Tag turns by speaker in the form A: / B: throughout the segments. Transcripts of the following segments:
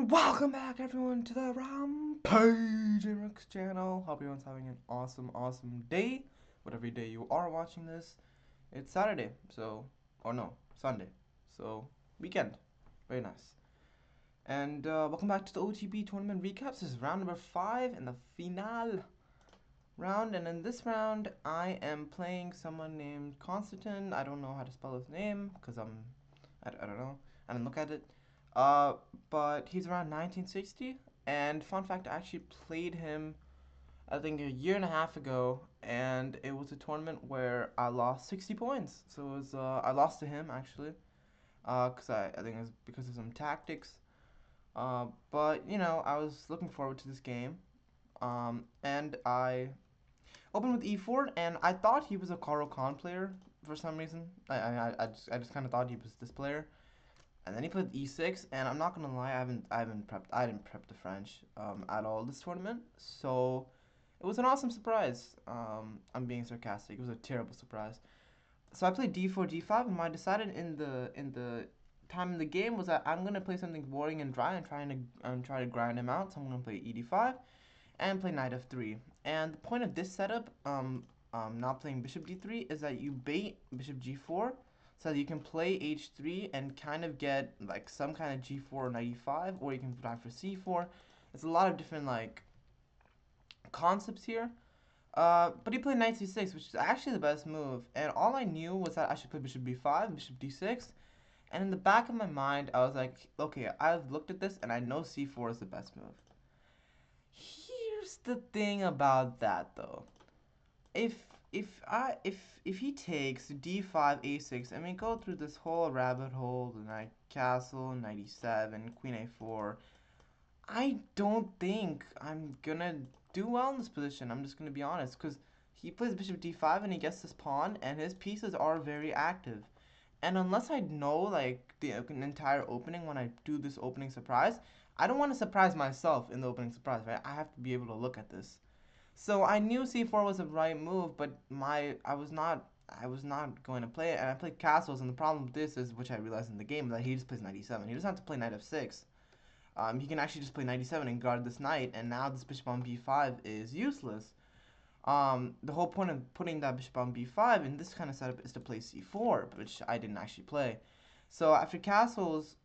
A: And welcome back everyone to the Rampage Rick's channel. Hope everyone's having an awesome day. Whatever day you are watching this. It's Saturday, so or no, Sunday. So weekend. Very nice. And welcome back to the OTB tournament recaps. This is round number 5 and the finale round, and in this round I am playing someone named Constantine. I don't know how to spell his name because I don't know. I didn't look at it. Uh, but he's around 1960. And fun fact, I actually played him, I think, a year and a half ago, and it was a tournament where I lost 60 points. So it was I lost to him actually, cause I think it was because of some tactics. But you know, I was looking forward to this game. And I opened with e4, and I thought he was a Caro Khan player for some reason. I just kind of thought he was this player. And then he played e6, and I'm not gonna lie, I didn't prep the French at all this tournament, so it was an awesome surprise. I'm being sarcastic. It was a terrible surprise. So I played d4, d5, and I decided in the time in the game was that I'm gonna play something boring and dry and try to grind him out. So I'm gonna play ed5 and play knight f3. And the point of this setup, not playing bishop d3, is that you bait bishop g4 so that you can play h3 and kind of get like some kind of g4 or knight e5, or you can try for c4. There's a lot of different like concepts here. But he played knight c6, which is actually the best move. And all I knew was that I should play bishop b5, bishop d6. And in the back of my mind, I was like, okay, I've looked at this and I know c4 is the best move. Here's the thing about that though. If if he takes d5 a6, I mean, go through this whole rabbit hole, the knight castle, knight e7, queen a4, I don't think I'm gonna do well in this position. I'm just gonna be honest, because he plays bishop d5 and he gets this pawn, and his pieces are very active. And unless I know like the entire opening when I do this opening surprise, I don't want to surprise myself in the opening surprise, right? I have to be able to look at this. So I knew c4 was the right move, but I was not going to play it, and I played castles. And the problem with this is, which I realized in the game, that he just plays knight e7. He doesn't have to play knight f6. He can actually just play knight e7 and guard this knight, and now this bishop on b5 is useless. The whole point of putting that bishop on b5 in this kind of setup is to play c4, which I didn't actually play. So after castles,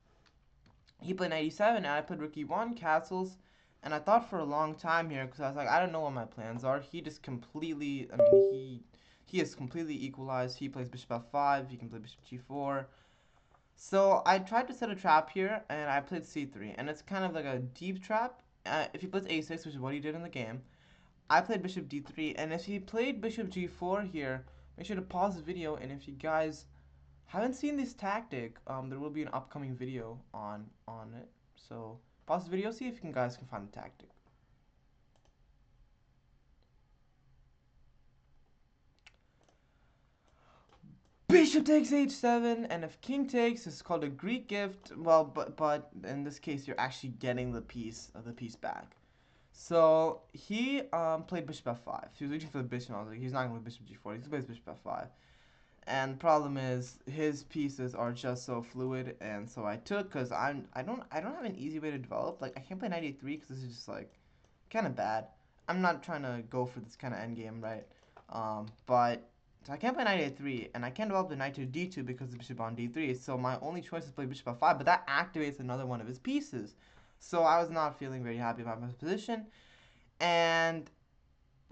A: he played knight e7, and I played rook e1, castles, and I thought for a long time here, because I was like, I don't know what my plans are. He just completely, I mean, he is completely equalized. He plays bishop f5, he can play bishop g4. So I tried to set a trap here, and I played c3, and it's kind of like a deep trap. If he plays a6, which is what he did in the game, I played bishop d3, and if he played bishop g4 here, make sure to pause the video, and if you guys haven't seen this tactic, there will be an upcoming video on it. So pause the video, see if you guys can find the tactic. Bishop takes h7, and if king takes, it's called a Greek gift. Well, but in this case, you're actually getting the piece back. So he played bishop f5. He was reaching for the bishop. I was like, he's not going to play bishop g4. He's going to play bishop f5. And the problem is his pieces are just so fluid, and so I took, because I don't have an easy way to develop. Like, I can't play knight a3 because this is just like kind of bad. I'm not trying to go for this kind of endgame, right? But so I can't play knight a3, and I can't develop the knight to d2 because the bishop on d3. So my only choice is play bishop f5, but that activates another one of his pieces. So I was not feeling very happy about my position, and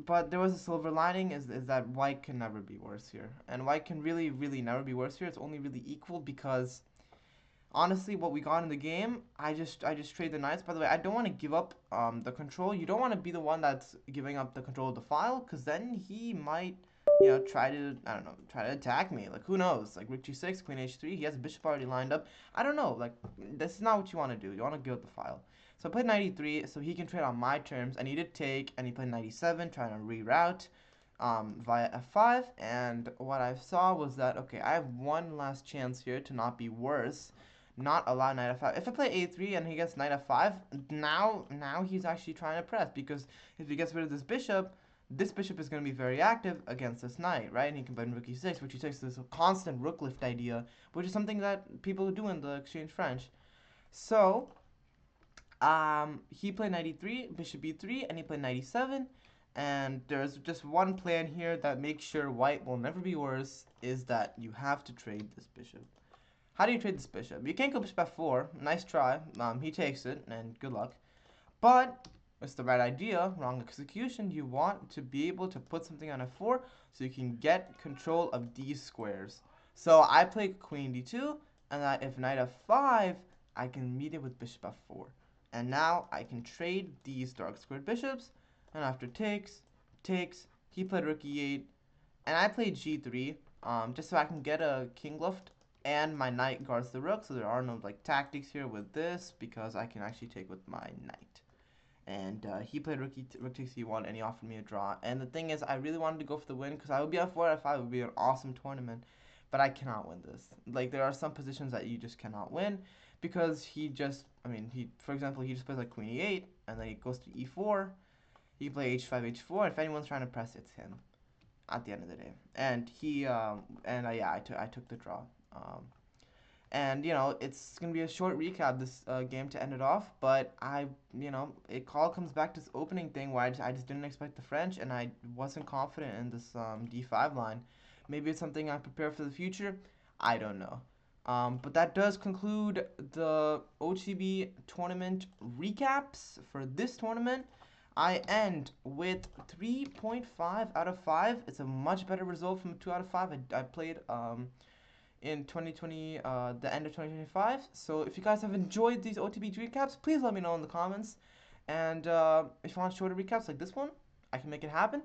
A: but there was a silver lining, is that white can never be worse here, and white can really never be worse here. It's only really equal because honestly, what we got in the game, I just trade the knights. By the way, I don't want to give up the control. You don't want to be the one that's giving up the control of the file, because then he might, try to, I don't know, try to attack me. Like, who knows? Like, rook g6, queen h3, he has a bishop already lined up. I don't know. Like, this is not what you want to do. You want to give up the file. So I played knight e3, so he can trade on my terms, and he did take, and he played knight e7, trying to reroute via f5. And what I saw was that, okay, I have one last chance here to not be worse, not allow knight f5. If I play a3 and he gets knight f5, now he's actually trying to press, because if he gets rid of this bishop is going to be very active against this knight, right? And he can play rook e6, which he takes this constant rook lift idea, which is something that people do in the exchange French. So He played 93, bishop b3, and he played 97. And there's just one plan here that makes sure white will never be worse, is that you have to trade this bishop. How do you trade this bishop? You can't go bishop f4. Nice try. He takes it, and good luck. But it's the right idea, wrong execution. You want to be able to put something on f4 so you can get control of these squares. So I play queen d2, and that if knight f5, I can meet it with bishop f4. And now I can trade these dark squared bishops, and after takes, he played rook e8, and I played g3, just so I can get a king left, and my knight guards the rook, so there are no like tactics here with this, because I can actually take with my knight. And he played rook takes e1, and he offered me a draw. And the thing is, I really wanted to go for the win, because I would be f4, f5, it would be an awesome tournament, but I cannot win this. Like, there are some positions that you just cannot win, because he just, for example, he just plays like queen e8, and then he goes to e4, he plays h5, h4, and if anyone's trying to press, it's him at the end of the day. And I took the draw. And it's gonna be a short recap this game to end it off. But it all comes back to this opening thing where I just didn't expect the French, and I wasn't confident in this d5 line. Maybe it's something I prepare for the future. I don't know. But that does conclude the OTB tournament recaps for this tournament. I end with 3.5 out of 5. It's a much better result from 2 out of 5. I played in 2020, the end of 2025. So if you guys have enjoyed these OTB recaps, please let me know in the comments. And if you want shorter recaps like this one, I can make it happen.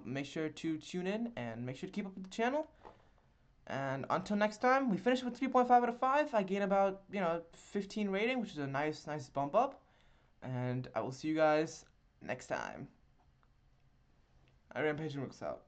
A: Make sure to tune in and make sure to keep up with the channel. And until next time, we finish with 3.5 out of 5. I gain about 15 rating, which is a nice bump up. And I will see you guys next time. I Rampage and Rooks out.